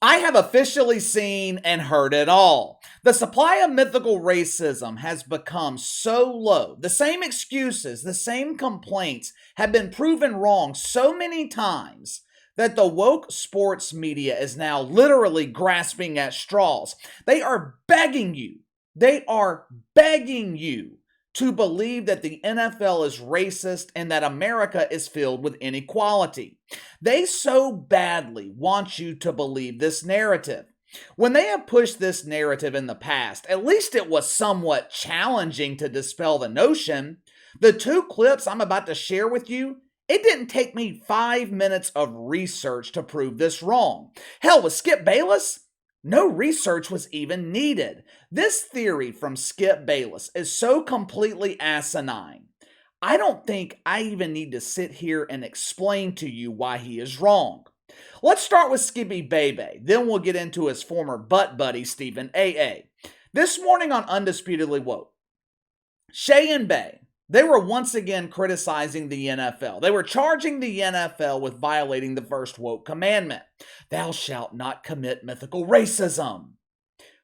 I have officially seen and heard it all. The supply of mythical racism has become so low. The same excuses, the same complaints have been proven wrong so many times that the woke sports media is now literally grasping at straws. They are begging you to believe that the NFL is racist and that America is filled with inequality. They so badly want you to believe this narrative. When they have pushed this narrative in the past, at least it was somewhat challenging to dispel the notion. The two clips I'm about to share with you, it didn't take me 5 minutes of research to prove this wrong. Hell, with Skip Bayless, no research was even needed. This theory from Skip Bayless is so completely asinine. I don't think I even need to sit here and explain to you why he is wrong. Let's start with Skippy Bebe, then we'll get into his former butt buddy, Stephen A.A. This morning on Undisputedly Woke, Shay and Bay, they were once again criticizing the NFL. They were charging the NFL with violating the first woke commandment. Thou shalt not commit mythical racism.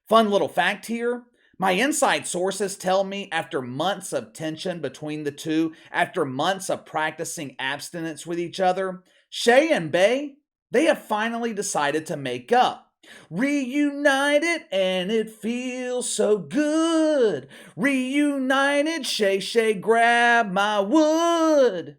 Fun little fact here. My inside sources tell me after months of tension between the two, after months of practicing abstinence with each other, Shay and Bay, they have finally decided to make up. Reunited and it feels so good. Reunited, Shay, grab my wood.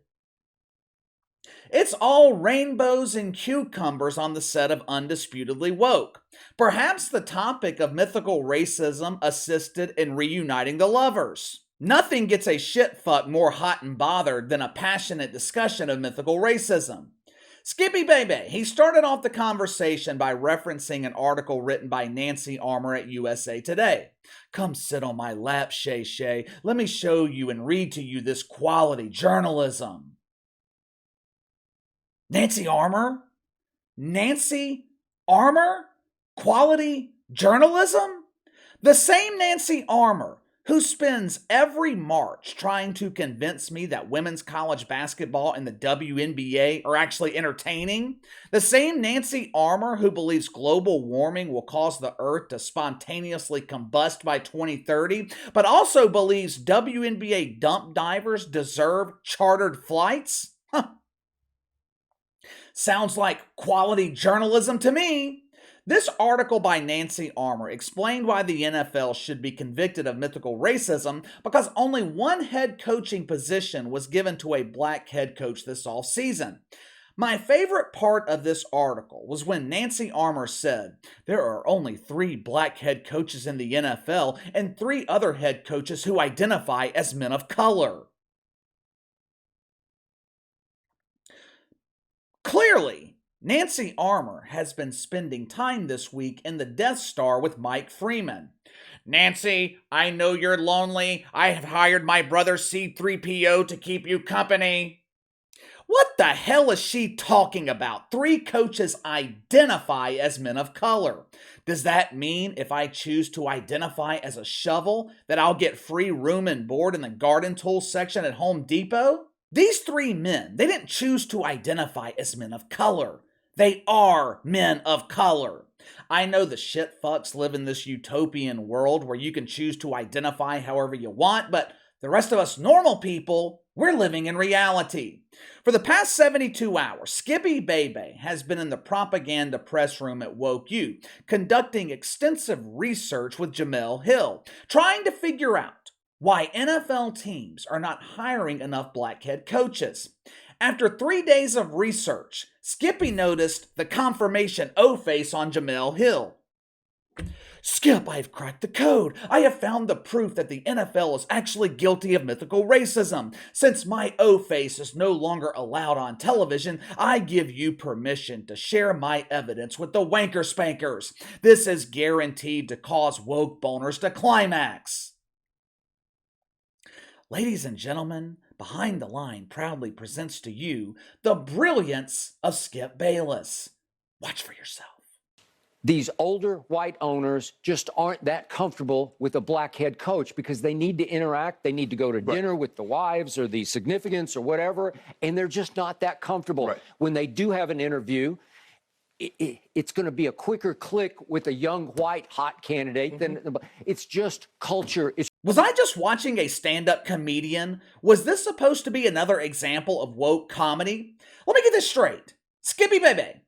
It's all rainbows and cucumbers on the set of Undisputedly Woke. Perhaps the topic of mythical racism assisted in reuniting the lovers. Nothing gets a shit fuck more hot and bothered than a passionate discussion of mythical racism. Skippy Bebe, he started off the conversation by referencing an article written by Nancy Armour at USA Today. Come sit on my lap, Shay. Let me show you and read to you this quality journalism. Nancy Armour? Nancy Armour? Quality journalism? The same Nancy Armour who spends every March trying to convince me that women's college basketball and the WNBA are actually entertaining. The same Nancy Armour who believes global warming will cause the earth to spontaneously combust by 2030, but also believes WNBA dump divers deserve chartered flights? Sounds like quality journalism to me. This article by Nancy Armour explained why the NFL should be convicted of mythical racism because only one head coaching position was given to a black head coach this offseason. My favorite part of this article was when Nancy Armour said, there are only 3 black head coaches in the NFL and 3 other head coaches who identify as men of color. Clearly, Nancy Armour has been spending time this week in the Death Star with Mike Freeman. Nancy, I know you're lonely. I have hired my brother C-3PO to keep you company. What the hell is she talking about? 3 coaches identify as men of color. Does that mean if I choose to identify as a shovel that I'll get free room and board in the garden tools section at Home Depot? These 3 men, they didn't choose to identify as men of color. They are men of color. I know the shit fucks live in this utopian world where you can choose to identify however you want, but the rest of us normal people, we're living in reality. For the past 72 hours, Skippy Bebe has been in the propaganda press room at Woke U, conducting extensive research with Jemele Hill, trying to figure out why NFL teams are not hiring enough black head coaches. After 3 days of research, Skippy noticed the confirmation O-face on Jemele Hill. Skip, I have cracked the code. I have found the proof that the NFL is actually guilty of mythical racism. Since my O-face is no longer allowed on television, I give you permission to share my evidence with the wanker spankers. This is guaranteed to cause woke boners to climax. Ladies and gentlemen, Behind the Line proudly presents to you the brilliance of Skip Bayless. Watch for yourself. These older white owners just aren't that comfortable with a black head coach because they need to interact. They need to go to dinner with the wives or the significants or whatever, and they're just not that comfortable. When they do have an interview, it's going to be a quicker click with a young white hot candidate than it's just culture. Was I just watching a stand-up comedian? Was this supposed to be another example of woke comedy? Let me get this straight. Skippy Bebe,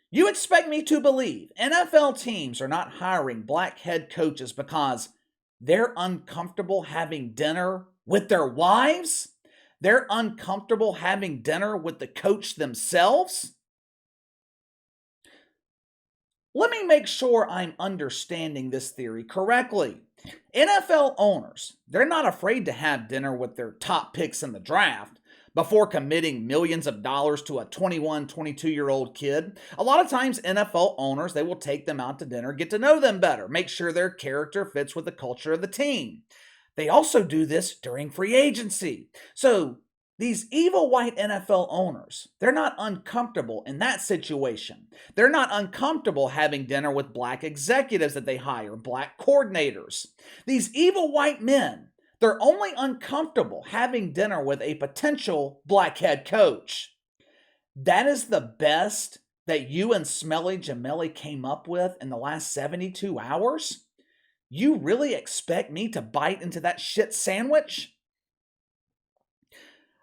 you expect me to believe NFL teams are not hiring black head coaches because they're uncomfortable having dinner with their wives? They're uncomfortable having dinner with the coach themselves? Let me make sure I'm understanding this theory correctly. NFL owners, they're not afraid to have dinner with their top picks in the draft before committing millions of dollars to a 21, 22-year-old kid. A lot of times NFL owners, they will take them out to dinner, get to know them better, make sure their character fits with the culture of the team. They also do this during free agency. So these evil white NFL owners, they're not uncomfortable in that situation. They're not uncomfortable having dinner with black executives that they hire, black coordinators. These evil white men, they're only uncomfortable having dinner with a potential black head coach. That is the best that you and Smelly Jamelli came up with in the last 72 hours? You really expect me to bite into that shit sandwich?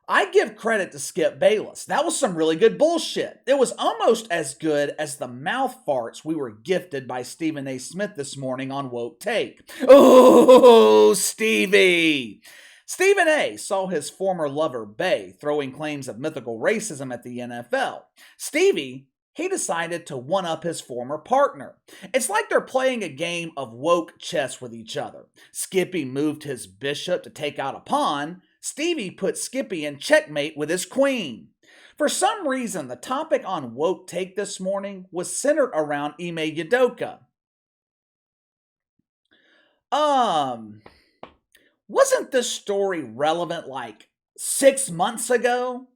I give credit to Skip Bayless. That was some really good bullshit. It was almost as good as the mouth farts we were gifted by Stephen A. Smith this morning on Woke Take. Oh, Stevie! Stephen A. saw his former lover, Bay, throwing claims of mythical racism at the NFL. Stevie, he decided to one-up his former partner. It's like they're playing a game of woke chess with each other. Skippy moved his bishop to take out a pawn. Stevie put Skippy in checkmate with his queen. For some reason, the topic on Woke Take this morning was centered around Ime Udoka. Wasn't this story relevant like 6 months ago?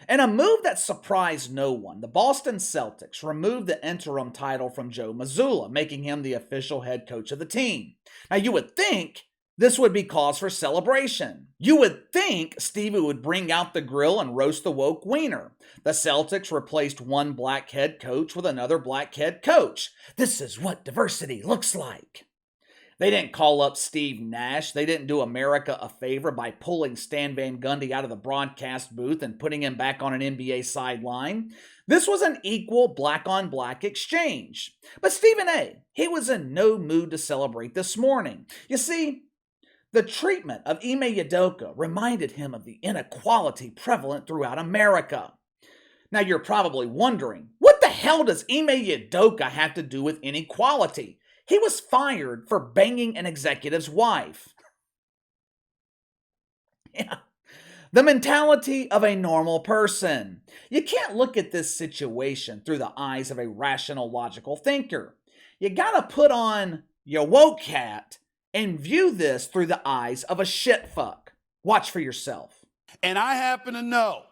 In a move that surprised no one, the Boston Celtics removed the interim title from Joe Mazzulla, making him the official head coach of the team. Now, you would think this would be cause for celebration. You would think Stevie would bring out the grill and roast the woke wiener. The Celtics replaced one black head coach with another black head coach. This is what diversity looks like. They didn't call up Steve Nash. They didn't do America a favor by pulling Stan Van Gundy out of the broadcast booth and putting him back on an NBA sideline. This was an equal black-on-black exchange. But Stephen A., he was in no mood to celebrate this morning. You see, the treatment of Ime Udoka reminded him of the inequality prevalent throughout America. Now you're probably wondering, what the hell does Ime Udoka have to do with inequality? He was fired for banging an executive's wife. Yeah. The mentality of a normal person. You can't look at this situation through the eyes of a rational, logical thinker. You gotta put on your woke hat and view this through the eyes of a shitfuck. Watch for yourself. And I happen to know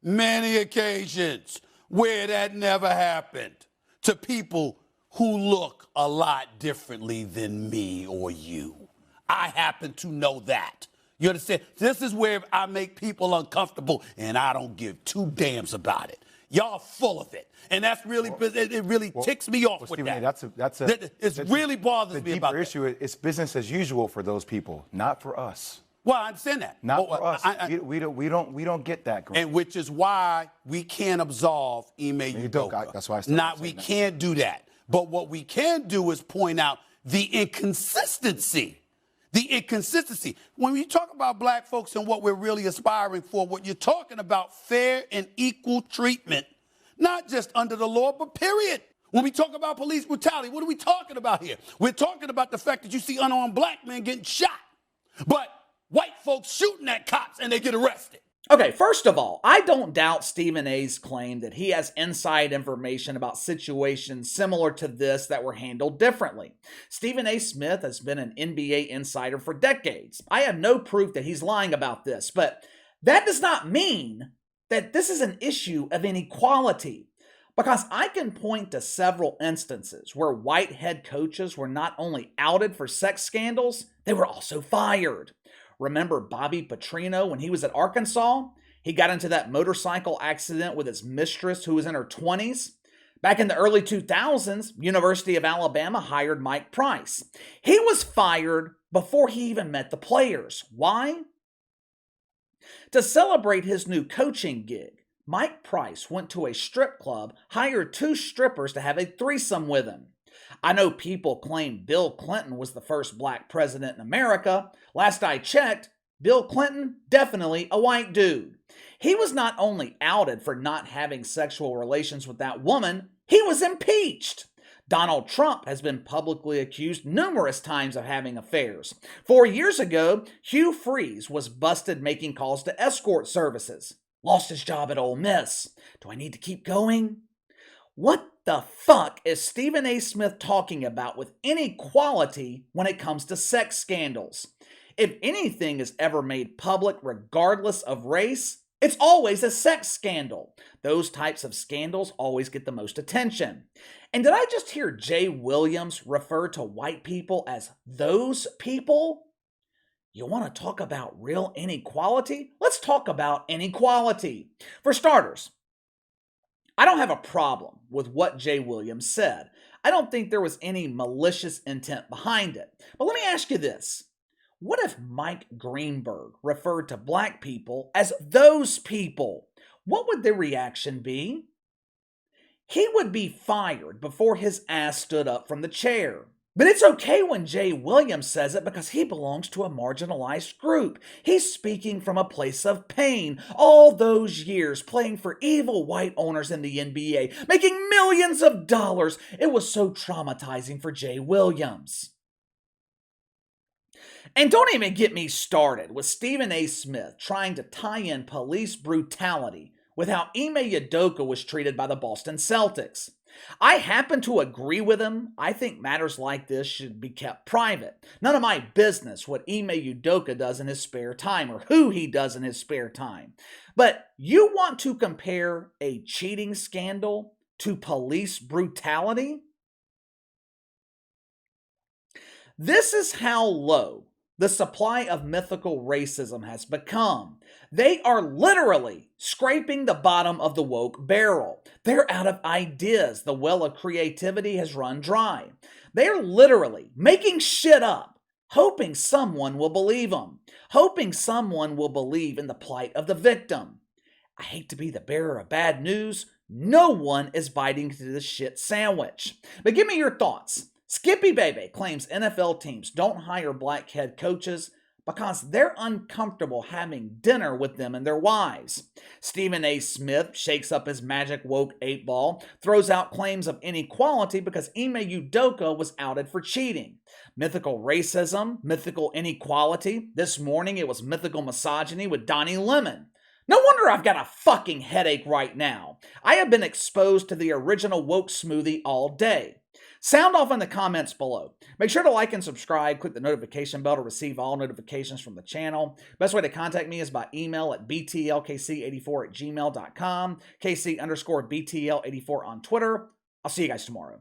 many occasions where that never happened to people who look a lot differently than me or you. I happen to know that. You understand? This is where I make people uncomfortable, and I don't give two damns about it. Y'all full of it. And that's really, it really ticks me off with Stephen, that. It really bothers me about that. The deeper issue is business as usual for those people, not for us. Well, I understand that. Not for us. We don't get that. And which is why we can't absolve Ime Udoka. That's why I started we can't do that. But what we can do is point out the inconsistency. The inconsistency. When you talk about black folks and what we're really aspiring for, what you're talking about fair and equal treatment, not just under the law, but period. When we talk about police brutality, what are we talking about here? We're talking about the fact that you see unarmed black men getting shot, but white folks shooting at cops and they get arrested. Okay, first of all, I don't doubt Stephen A.'s claim that he has inside information about situations similar to this that were handled differently. Stephen A. Smith has been an NBA insider for decades. I have no proof that he's lying about this, but that does not mean that this is an issue of inequality. Because I can point to several instances where white head coaches were not only outed for sex scandals, they were also fired. Remember Bobby Petrino when he was at Arkansas? He got into that motorcycle accident with his mistress who was in her 20s. Back in the early 2000s, University of Alabama hired Mike Price. He was fired before he even met the players. Why? To celebrate his new coaching gig, Mike Price went to a strip club, hired 2 strippers to have a threesome with him. I know people claim Bill Clinton was the first black president in America. Last I checked, Bill Clinton, definitely a white dude. He was not only outed for not having sexual relations with that woman, he was impeached. Donald Trump has been publicly accused numerous times of having affairs. 4 years ago, Hugh Freeze was busted making calls to escort services. Lost his job at Ole Miss. Do I need to keep going? What the fuck is Stephen A. Smith talking about with inequality when it comes to sex scandals? If anything is ever made public regardless of race, it's always a sex scandal. Those types of scandals always get the most attention. And did I just hear Jay Williams refer to white people as those people? You want to talk about real inequality? Let's talk about inequality. For starters, I don't have a problem with what Jay Williams said. I don't think there was any malicious intent behind it. But let me ask you this. What if Mike Greenberg referred to black people as those people? What would the reaction be? He would be fired before his ass stood up from the chair. But it's okay when Jay Williams says it because he belongs to a marginalized group. He's speaking from a place of pain. All those years playing for evil white owners in the NBA, making millions of dollars. It was so traumatizing for Jay Williams. And don't even get me started with Stephen A. Smith trying to tie in police brutality with how Ime Udoka was treated by the Boston Celtics. I happen to agree with him. I think matters like this should be kept private. None of my business what Ime Udoka does in his spare time or who he does in his spare time. But you want to compare a cheating scandal to police brutality? This is how low the supply of mythical racism has become. They are literally scraping the bottom of the woke barrel. They're out of ideas. The well of creativity has run dry. They're literally making shit up, hoping someone will believe them, hoping someone will believe in the plight of the victim. I hate to be the bearer of bad news. No one is biting into this shit sandwich. But give me your thoughts. Skippy Bebe claims NFL teams don't hire black head coaches because they're uncomfortable having dinner with them and their wives. Stephen A. Smith shakes up his magic woke 8-ball, throws out claims of inequality because Ime Udoka was outed for cheating. Mythical racism, mythical inequality. This morning it was mythical misogyny with Donnie Lemon. No wonder I've got a fucking headache right now. I have been exposed to the original woke smoothie all day. Sound off in the comments below. Make sure to like and subscribe. Click the notification bell to receive all notifications from the channel. Best way to contact me is by email at btlkc84@gmail.com, KC_BTL84 on Twitter. I'll see you guys tomorrow.